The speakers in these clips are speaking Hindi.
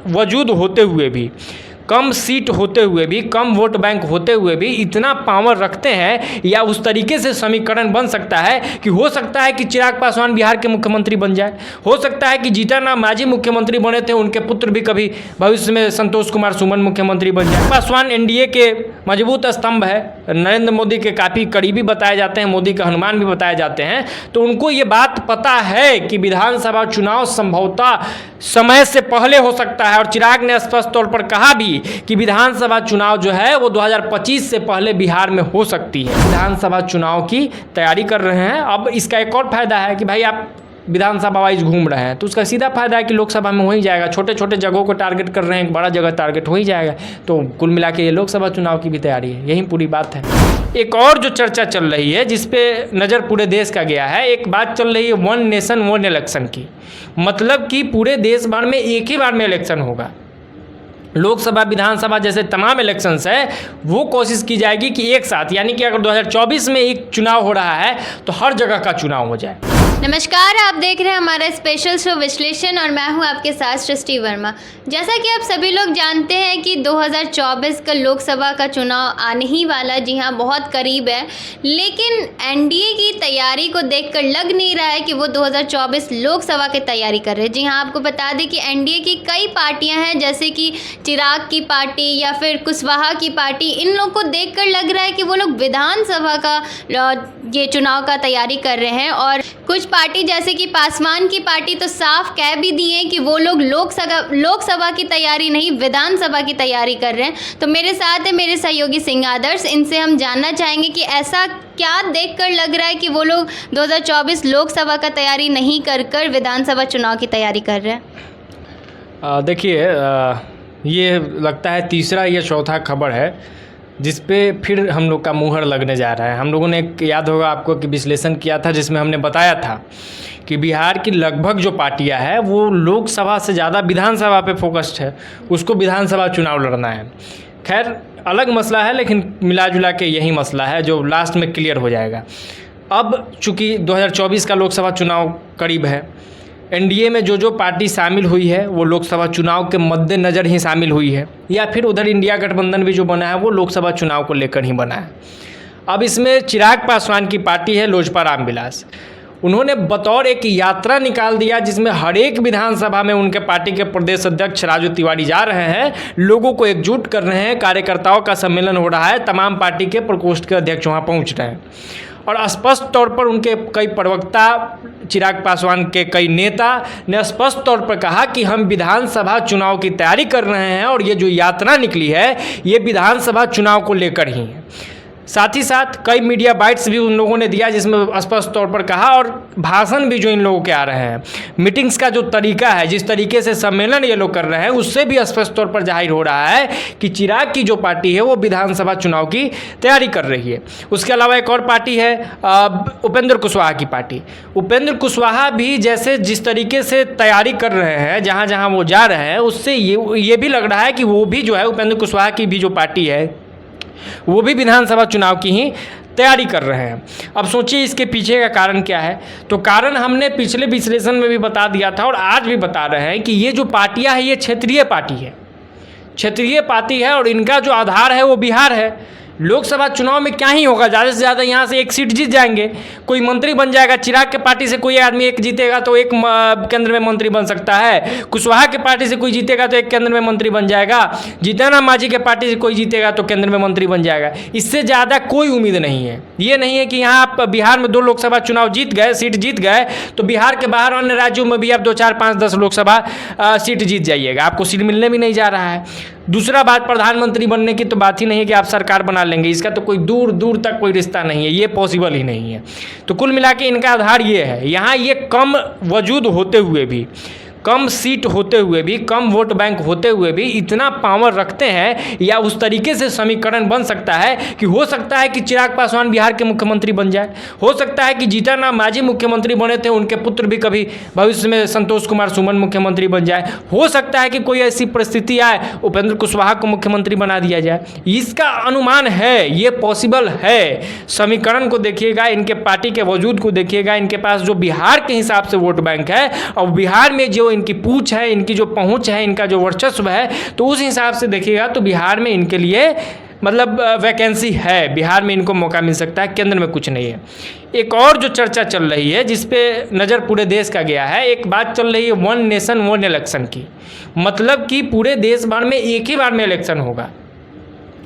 वजूद होते हुए भी, कम सीट होते हुए भी, कम वोट बैंक होते हुए भी इतना पावर रखते हैं, या उस तरीके से समीकरण बन सकता है कि हो सकता है कि चिराग पासवान बिहार के मुख्यमंत्री बन जाए, हो सकता है कि जीतन राम मांझी मुख्यमंत्री बने थे, उनके पुत्र भी कभी भविष्य में संतोष कुमार सुमन मुख्यमंत्री बन जाए। पासवान एनडीए के मजबूत स्तंभ है, नरेंद्र मोदी के काफ़ी करीबी बताए जाते हैं, मोदी का हनुमान भी बताए जाते हैं, तो उनको ये बात पता है कि विधानसभा चुनाव संभवतः समय से पहले हो सकता है। और चिराग ने स्पष्ट तौर पर कहा भी कि विधानसभा चुनाव जो है वो 2025 से पहले बिहार में हो सकती है। विधानसभा चुनाव की तैयारी कर रहे हैं। अब इसका एक और फायदा है कि भाई आप विधानसभा वाइज घूम रहे हैं तो उसका सीधा फायदा है कि लोकसभा में हो ही जाएगा। छोटे छोटे जगहों को टारगेट कर रहे हैं, एक बड़ा जगह टारगेट हो ही जाएगा। तो कुल मिला के ये लोकसभा चुनाव की भी तैयारी है, यही पूरी बात है। एक और जो चर्चा चल रही है जिसपे नज़र पूरे देश का गया है, एक बात चल रही है वन नेशन वन इलेक्शन की, मतलब कि पूरे देश भर में एक ही बार में इलेक्शन होगा। लोकसभा विधानसभा जैसे तमाम इलेक्शंस है वो कोशिश की जाएगी कि एक साथ, यानी कि अगर 2024 में एक चुनाव हो रहा है तो हर जगह का चुनाव हो जाए। नमस्कार, आप देख रहे हैं हमारा स्पेशल शो विश्लेषण और मैं हूं आपके साथ सृष्टि वर्मा। जैसा कि आप सभी लोग जानते हैं कि 2024 का लोकसभा का चुनाव आने ही वाला, जी हां बहुत करीब है, लेकिन एनडीए की तैयारी को देखकर लग नहीं रहा है कि वो 2024 लोकसभा की तैयारी कर रहे हैं। जी हां, आपको बता दें कि एनडीए की कई पार्टियां हैं, जैसे कि चिराग की पार्टी या फिर कुशवाहा की पार्टी, इन लोग को देखकर लग रहा है कि वो लोग विधानसभा का ये चुनाव का तैयारी कर रहे हैं। और कुछ पार्टी जैसे कि पासवान की पार्टी तो साफ कह भी दी है कि वो लोग लोकसभा की तैयारी नहीं विधानसभा की तैयारी कर रहे हैं। तो मेरे साथ है मेरे सहयोगी सिंह आदर्श, इनसे हम जानना चाहेंगे कि ऐसा क्या देखकर लग रहा है कि वो लोग 2024 लोकसभा का तैयारी नहीं कर विधानसभा चुनाव की तैयारी कर रहे हैं। देखिए, ये लगता है तीसरा या चौथा खबर है जिस पे फिर हम लोग का मुहर लगने जा रहा है। हम लोगों ने एक, याद होगा आपको, कि विश्लेषण किया था जिसमें हमने बताया था कि बिहार की लगभग जो पार्टियां हैं वो लोकसभा से ज़्यादा विधानसभा पे फोकस्ड है, उसको विधानसभा चुनाव लड़ना है। खैर अलग मसला है, लेकिन मिला जुला के यही मसला है जो लास्ट में क्लियर हो जाएगा। अब चूँकि 2024 का लोकसभा चुनाव करीब है, एनडीए में जो पार्टी शामिल हुई है वो लोकसभा चुनाव के मद्देनज़र ही शामिल हुई है, या फिर उधर इंडिया गठबंधन भी जो बना है वो लोकसभा चुनाव को लेकर ही बना है। अब इसमें चिराग पासवान की पार्टी है लोजपा रामविलास, उन्होंने बतौर एक यात्रा निकाल दिया जिसमें हर एक विधानसभा में उनके पार्टी के प्रदेश अध्यक्ष राजू तिवारी जा रहे हैं, लोगों को एकजुट कर रहे हैं, कार्यकर्ताओं का सम्मेलन हो रहा है, तमाम पार्टी के प्रकोष्ठ के अध्यक्ष वहाँ पहुँच रहे हैं। और स्पष्ट तौर पर उनके कई प्रवक्ता, चिराग पासवान के कई नेता ने स्पष्ट तौर पर कहा कि हम विधानसभा चुनाव की तैयारी कर रहे हैं और ये जो यात्रा निकली है ये विधानसभा चुनाव को लेकर ही है। साथ ही साथ कई मीडिया बाइट्स भी उन लोगों ने दिया जिसमें स्पष्ट तौर पर कहा, और भाषण भी जो इन लोगों के आ रहे हैं, मीटिंग्स का जो तरीका है, जिस तरीके से सम्मेलन ये लोग कर रहे हैं, उससे भी स्पष्ट तौर पर जाहिर हो रहा है कि चिराग की जो पार्टी है वो विधानसभा चुनाव की तैयारी कर रही है। उसके अलावा एक और पार्टी है उपेंद्र कुशवाहा की पार्टी। उपेंद्र कुशवाहा भी जैसे जिस तरीके से तैयारी कर रहे हैं, जहाँ जहाँ वो जा रहे हैं, उससे ये भी लग रहा है कि वो भी जो है, उपेंद्र कुशवाहा की भी जो पार्टी है वो भी विधानसभा चुनाव की ही तैयारी कर रहे हैं। अब सोचिए इसके पीछे का कारण क्या है। तो कारण हमने पिछले विश्लेषण में भी बता दिया था और आज भी बता रहे हैं कि ये जो पार्टियां हैं ये क्षेत्रीय पार्टी है, क्षेत्रीय पार्टी है, और इनका जो आधार है वो बिहार है। लोकसभा चुनाव में क्या ही होगा, ज़्यादा से ज़्यादा यहाँ से एक सीट जीत जाएंगे, कोई मंत्री बन जाएगा। चिराग के पार्टी से कोई आदमी एक जीतेगा तो एक केंद्र में मंत्री बन सकता है, कुशवाहा के पार्टी से कोई जीतेगा तो एक केंद्र में मंत्री बन जाएगा, जीतन राम मांझी के पार्टी से कोई जीतेगा तो केंद्र में मंत्री बन जाएगा। इससे ज़्यादा कोई उम्मीद नहीं है। ये नहीं है कि यहाँ आप बिहार में 2 लोकसभा चुनाव जीत गए, सीट जीत गए, तो बिहार के बाहर अन्य राज्यों में भी आप 2, 4, 5, 10 लोकसभा सीट जीत जाइएगा, आपको सीट मिलने भी नहीं जा रहा है। दूसरा बात, प्रधानमंत्री बनने की तो बात ही नहीं है कि आप सरकार बना लेंगे, इसका तो कोई दूर दूर तक कोई रिश्ता नहीं है, ये पॉसिबल ही नहीं है। तो कुल मिला के इनका आधार ये है। यहाँ ये कम वजूद होते हुए भी, कम सीट होते हुए भी, कम वोट बैंक होते हुए भी इतना पावर रखते हैं, या उस तरीके से समीकरण बन सकता है कि हो सकता है कि चिराग पासवान बिहार के मुख्यमंत्री बन जाए, हो सकता है कि जीतन राम मांझी मुख्यमंत्री बने थे, उनके पुत्र भी कभी भविष्य में संतोष कुमार सुमन मुख्यमंत्री बन जाए, हो सकता है कि कोई ऐसी परिस्थिति आए उपेंद्र कुशवाहा को मुख्यमंत्री बना दिया जाए। इसका अनुमान है, ये पॉसिबल है। समीकरण को देखिएगा, इनके पार्टी के वजूद को देखिएगा, इनके पास जो बिहार के हिसाब से वोट बैंक है और बिहार में जो इनकी पूछ है, इनकी जो पहुंच है, इनका जो वर्चस्व है, तो उस हिसाब से देखिएगा तो बिहार में इनके लिए मतलब वैकेंसी है, बिहार में इनको मौका मिल सकता है, केंद्र में कुछ नहीं है। एक और जो चर्चा चल रही है जिस पे नज़र पूरे देश का गया है, एक बात चल रही है वन नेशन वन इलेक्शन की, मतलब कि पूरे देश भर में एक ही बार में इलेक्शन होगा।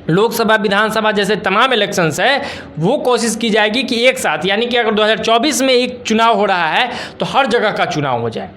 लोकसभा, विधानसभा जैसे तमाम इलेक्शंस है वो कोशिश की जाएगी कि एक साथ, यानी कि अगर 2024 में एक चुनाव हो रहा है तो हर जगह का चुनाव हो जाए।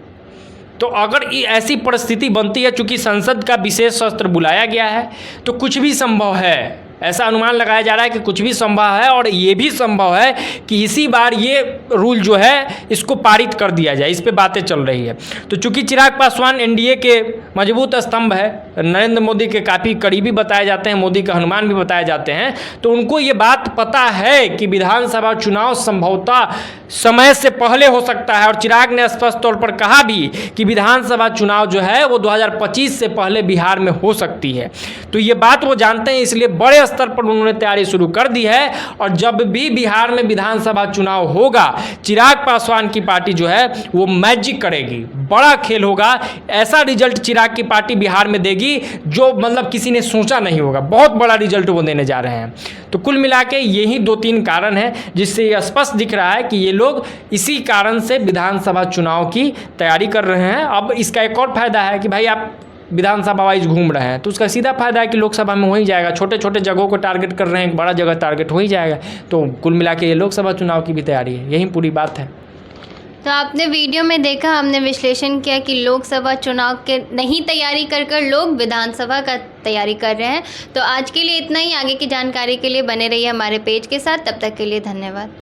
तो अगर ऐसी परिस्थिति बनती है, चूँकि संसद का विशेष सत्र बुलाया गया है, तो कुछ भी संभव है, ऐसा अनुमान लगाया जा रहा है कि कुछ भी संभव है। और ये भी संभव है कि इसी बार ये रूल जो है इसको पारित कर दिया जाए, इस पे बातें चल रही है। तो चूँकि चिराग पासवान एनडीए के मजबूत स्तंभ है, नरेंद्र मोदी के काफ़ी करीबी बताए जाते हैं, मोदी का हनुमान भी बताए जाते हैं, तो उनको ये बात पता है कि विधानसभा चुनाव संभवतः समय से पहले हो सकता है। और चिराग ने स्पष्ट तौर पर कहा भी कि विधानसभा चुनाव जो है वो 2025 से पहले बिहार में हो सकती है। तो ये बात वो जानते हैं, इसलिए बड़े स्तर पर उन्होंने तैयारी शुरू कर दी है। और जब भी बिहार में विधानसभा चुनाव होगा, चिराग पासवान की पार्टी जो है वो मैजिक करेगी, बड़ा खेल होगा, ऐसा रिजल्ट चिराग की पार्टी बिहार में देगी जो मतलब किसी ने सोचा नहीं होगा, बहुत बड़ा रिजल्ट वो देने जा रहे हैं। तो कुल मिला के यही 2-3 कारण हैं जिससे ये स्पष्ट दिख रहा है कि ये लोग इसी कारण से विधानसभा चुनाव की तैयारी कर रहे हैं। अब इसका एक और फायदा है कि भाई आप विधानसभा वाइज घूम रहे हैं तो उसका सीधा फायदा है कि लोकसभा में हो ही जाएगा, छोटे छोटे जगहों को टारगेट कर रहे हैं, एक बड़ा जगह टारगेट हो ही जाएगा। तो कुल मिला के ये लोकसभा चुनाव की भी तैयारी है, यही पूरी बात है। तो आपने वीडियो में देखा, हमने विश्लेषण किया कि लोकसभा चुनाव के नहीं तैयारी कर लोग विधानसभा का तैयारी कर रहे हैं। तो आज के लिए इतना ही, आगे की जानकारी के लिए बने रहिए हमारे पेज के साथ, तब तक के लिए धन्यवाद।